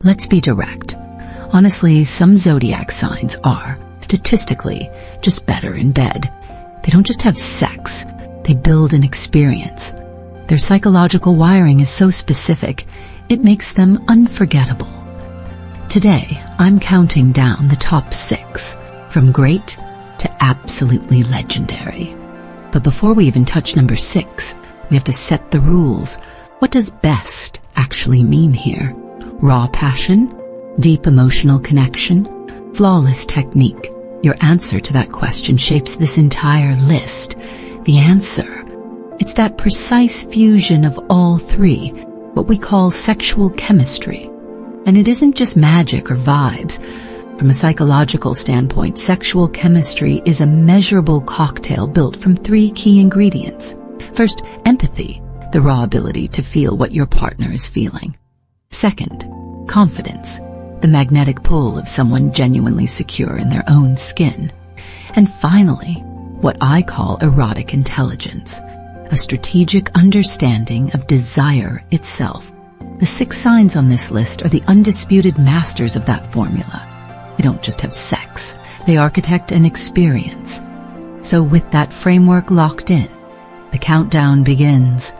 Let's be direct. Honestly, some zodiac signs are, statistically, just better in bed. They don't just have sex, they build an experience. Their psychological wiring is so specific, it makes them unforgettable. Today, I'm counting down the top 6, from great to absolutely legendary. But before we even touch number 6, we have to set the rules. What does best actually mean here? Raw passion? Deep emotional connection? Flawless technique? Your answer to that question shapes this entire list. The answer, it's that precise fusion of all three, what we call sexual chemistry. And it isn't just magic or vibes. From a psychological standpoint, sexual chemistry is a measurable cocktail built from 3 key ingredients. First, empathy, the raw ability to feel what your partner is feeling. Second, confidence, the magnetic pull of someone genuinely secure in their own skin. And finally, what I call erotic intelligence, a strategic understanding of desire itself. The 6 signs on this list are the undisputed masters of that formula. They don't just have sex, they architect an experience. So with that framework locked in, the countdown begins.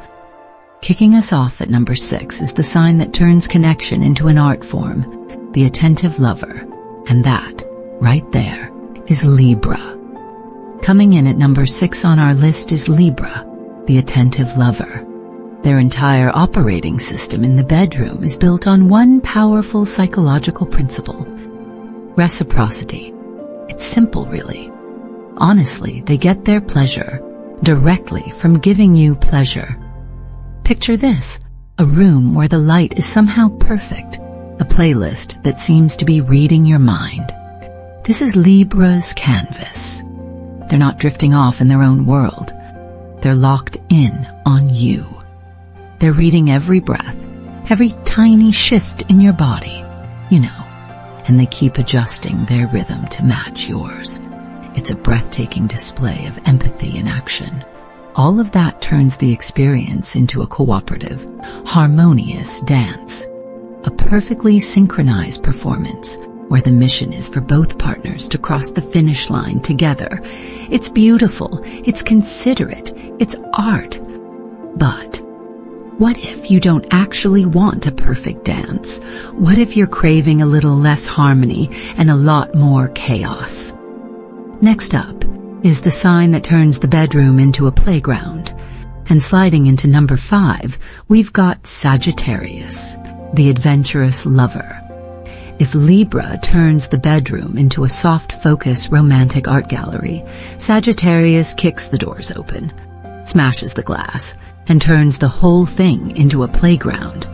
Kicking us off at number 6 is the sign that turns connection into an art form, the attentive lover. And that, right there, is Libra. Coming in at number 6 on our list is Libra, the attentive lover. Their entire operating system in the bedroom is built on one powerful psychological principle: reciprocity. It's simple, really. Honestly, they get their pleasure directly from giving you pleasure. Picture this, a room where the light is somehow perfect, a playlist that seems to be reading your mind. This is Libra's canvas. They're not drifting off in their own world. They're locked in on you. They're reading every breath, every tiny shift in your body, and they keep adjusting their rhythm to match yours. It's a breathtaking display of empathy in action. All of that turns the experience into a cooperative, harmonious dance, a perfectly synchronized performance where the mission is for both partners to cross the finish line together. It's beautiful, it's considerate, it's art. But what if you don't actually want a perfect dance? What if you're craving a little less harmony and a lot more chaos? Next up is the sign that turns the bedroom into a playground. And sliding into number 5, we've got Sagittarius, the adventurous lover. If Libra turns the bedroom into a soft-focus romantic art gallery, Sagittarius kicks the doors open, smashes the glass, and turns the whole thing into a playground.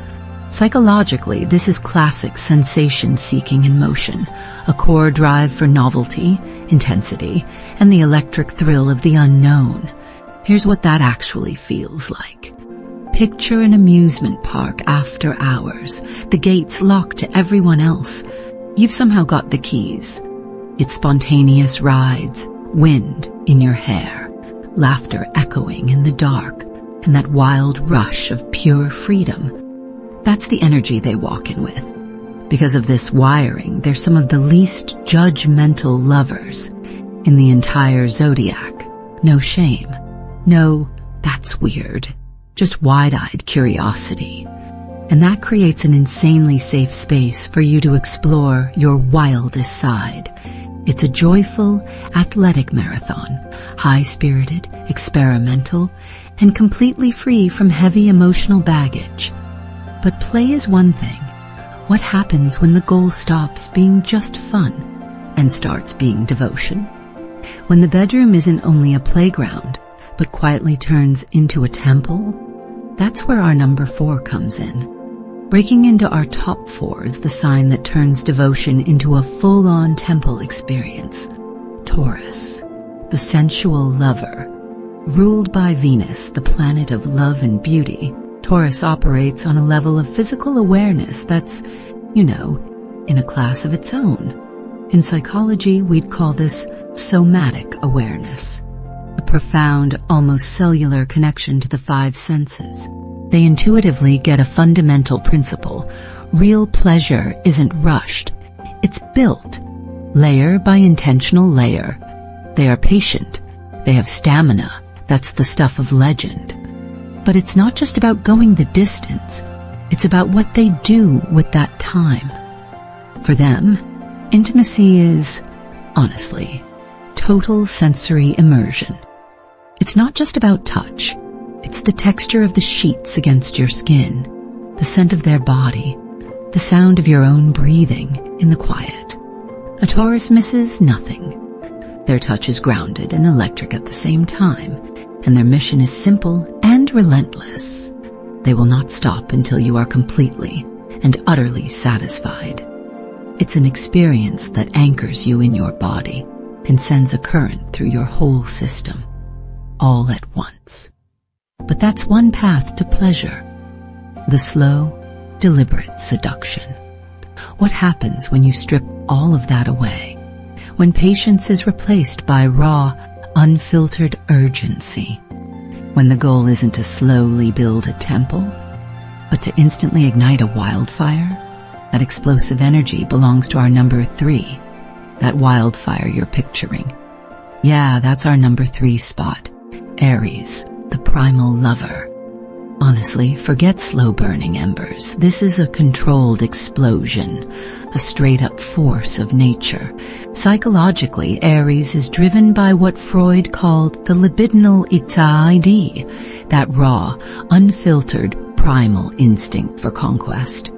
Psychologically, this is classic sensation-seeking in motion, a core drive for novelty, intensity, and the electric thrill of the unknown. Here's what that actually feels like. Picture an amusement park after hours, the gates locked to everyone else. You've somehow got the keys. It's spontaneous rides, wind in your hair, laughter echoing in the dark, and that wild rush of pure freedom. That's the energy they walk in with. Because of this wiring, they're some of the least judgmental lovers in the entire Zodiac. No shame. No, that's weird. Just wide-eyed curiosity. And that creates an insanely safe space for you to explore your wildest side. It's a joyful, athletic marathon, high-spirited, experimental, and completely free from heavy emotional baggage. But play is one thing. What happens when the goal stops being just fun and starts being devotion? When the bedroom isn't only a playground, but quietly turns into a temple? That's where our number 4 comes in. Breaking into our top 4 is the sign that turns devotion into a full-on temple experience. Taurus, the sensual lover. Ruled by Venus, the planet of love and beauty, Taurus operates on a level of physical awareness that's, in a class of its own. In psychology, we'd call this somatic awareness, a profound, almost cellular connection to the 5 senses. They intuitively get a fundamental principle: Real pleasure isn't rushed. It's built, layer by intentional layer. They are patient. They have stamina. That's the stuff of legend. But it's not just about going the distance. It's about what they do with that time. For them, intimacy is, honestly, total sensory immersion. It's not just about touch. It's the texture of the sheets against your skin, the scent of their body, the sound of your own breathing in the quiet. A Taurus misses nothing. Their touch is grounded and electric at the same time, and their mission is simple and relentless. They will not stop until you are completely and utterly satisfied. It's an experience that anchors you in your body and sends a current through your whole system, all at once. But that's one path to pleasure, the slow, deliberate seduction. What happens when you strip all of that away? When patience is replaced by raw, unfiltered urgency? When the goal isn't to slowly build a temple, but to instantly ignite a wildfire? That explosive energy belongs to our number 3. That wildfire you're picturing. Yeah, that's our number 3 spot. Aries, the primal lover. Honestly, forget slow-burning embers. This is a controlled explosion, a straight-up force of nature. Psychologically, Aries is driven by what Freud called the libidinal id, that raw, unfiltered, primal instinct for conquest.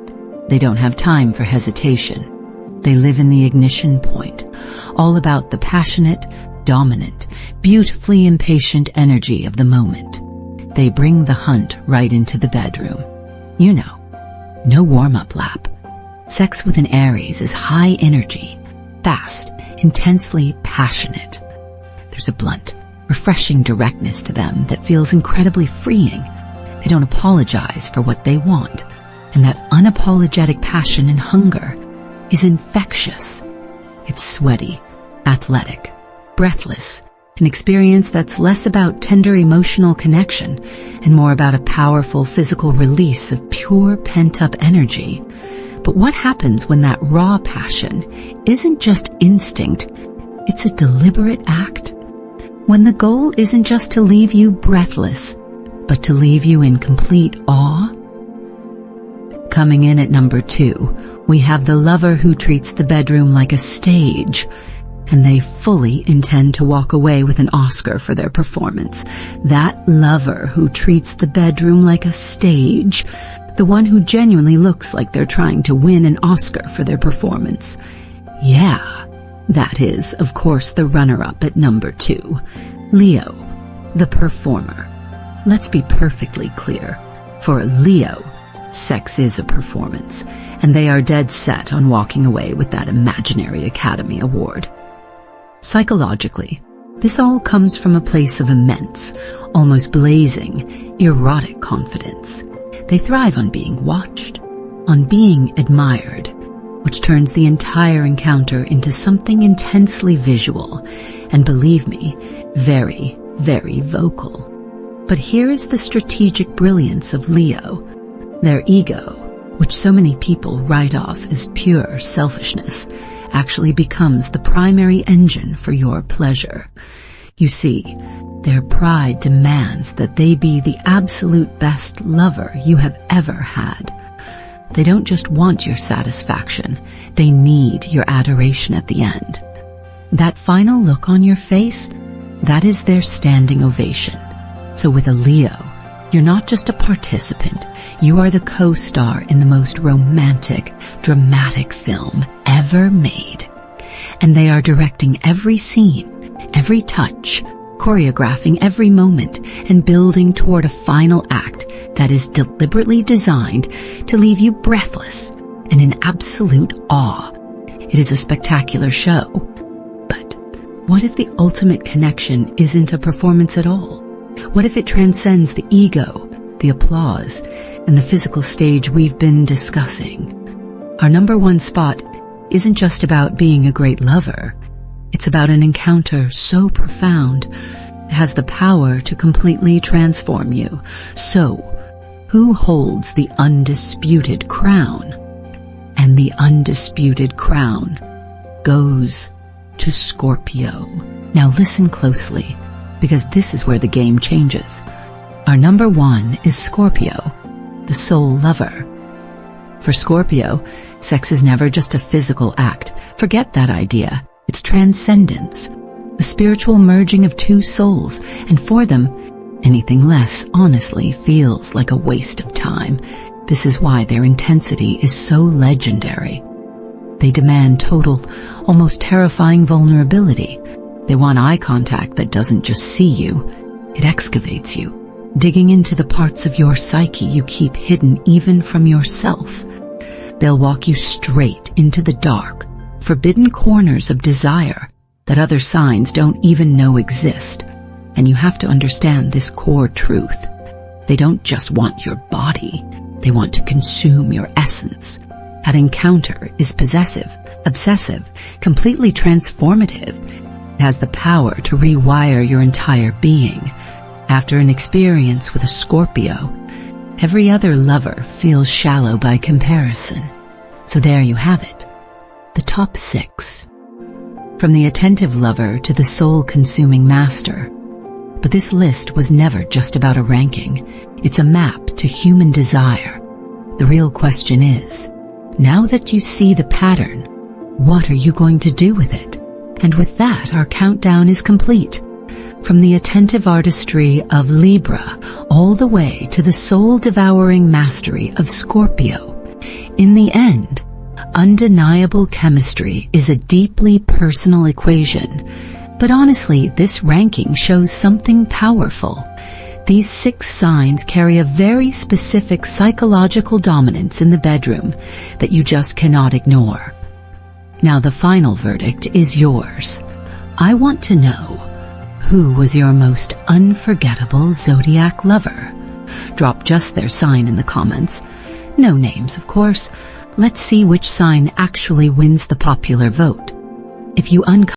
They don't have time for hesitation. They live in the ignition point, all about the passionate, dominant, beautifully impatient energy of the moment. They bring the hunt right into the bedroom. You know, no warm-up lap. Sex with an Aries is high energy, fast, intensely passionate. There's a blunt, refreshing directness to them that feels incredibly freeing. They don't apologize for what they want, and that unapologetic passion and hunger is infectious. It's sweaty, athletic, breathless, an experience that's less about tender emotional connection and more about a powerful physical release of pure pent-up energy. But what happens when that raw passion isn't just instinct, it's a deliberate act? When the goal isn't just to leave you breathless, but to leave you in complete awe? Coming in at number 2, we have the lover who treats the bedroom like a stage, and they fully intend to walk away with an Oscar for their performance. That lover who treats the bedroom like a stage, the one who genuinely looks like they're trying to win an Oscar for their performance. Yeah, that is, of course, the runner-up at number 2, Leo, the performer. Let's be perfectly clear. For a Leo, sex is a performance, and they are dead set on walking away with that imaginary Academy Award. Psychologically, this all comes from a place of immense, almost blazing, erotic confidence. They thrive on being watched, on being admired, which turns the entire encounter into something intensely visual, and believe me, very, very vocal. But here is the strategic brilliance of Leo. Their ego, which so many people write off as pure selfishness, actually becomes the primary engine for your pleasure. You see, their pride demands that they be the absolute best lover you have ever had. They don't just want your satisfaction, they need your adoration at the end. That final look on your face, that is their standing ovation. So with a Leo, you're not just a participant, you are the co-star in the most romantic, dramatic film ever made. And they are directing every scene, every touch, choreographing every moment, and building toward a final act that is deliberately designed to leave you breathless and in absolute awe. It is a spectacular show. But what if the ultimate connection isn't a performance at all? What if it transcends the ego, the applause, and the physical stage we've been discussing? Our number 1 spot isn't just about being a great lover. It's about an encounter so profound, it has the power to completely transform you. So, who holds the undisputed crown? And the undisputed crown goes to Scorpio. Now listen closely, because this is where the game changes. Our number 1 is Scorpio, the soul lover. For Scorpio, sex is never just a physical act. Forget that idea. It's transcendence, a spiritual merging of two souls, and for them, anything less honestly feels like a waste of time. This is why their intensity is so legendary. They demand total, almost terrifying vulnerability. They want eye contact that doesn't just see you, it excavates you, digging into the parts of your psyche you keep hidden even from yourself. They'll walk you straight into the dark, forbidden corners of desire that other signs don't even know exist. And you have to understand this core truth. They don't just want your body, they want to consume your essence. That encounter is possessive, obsessive, completely transformative. It has the power to rewire your entire being. After an experience with a Scorpio, every other lover feels shallow by comparison. So there you have it, the top 6. From the attentive lover to the soul-consuming master. But this list was never just about a ranking. It's a map to human desire. The real question is, now that you see the pattern, what are you going to do with it? And with that, our countdown is complete. From the attentive artistry of Libra all the way to the soul-devouring mastery of Scorpio. In the end, undeniable chemistry is a deeply personal equation. But honestly, this ranking shows something powerful. These 6 signs carry a very specific psychological dominance in the bedroom that you just cannot ignore. Now the final verdict is yours. I want to know, who was your most unforgettable zodiac lover? Drop just their sign in the comments. No names, of course. Let's see which sign actually wins the popular vote. If you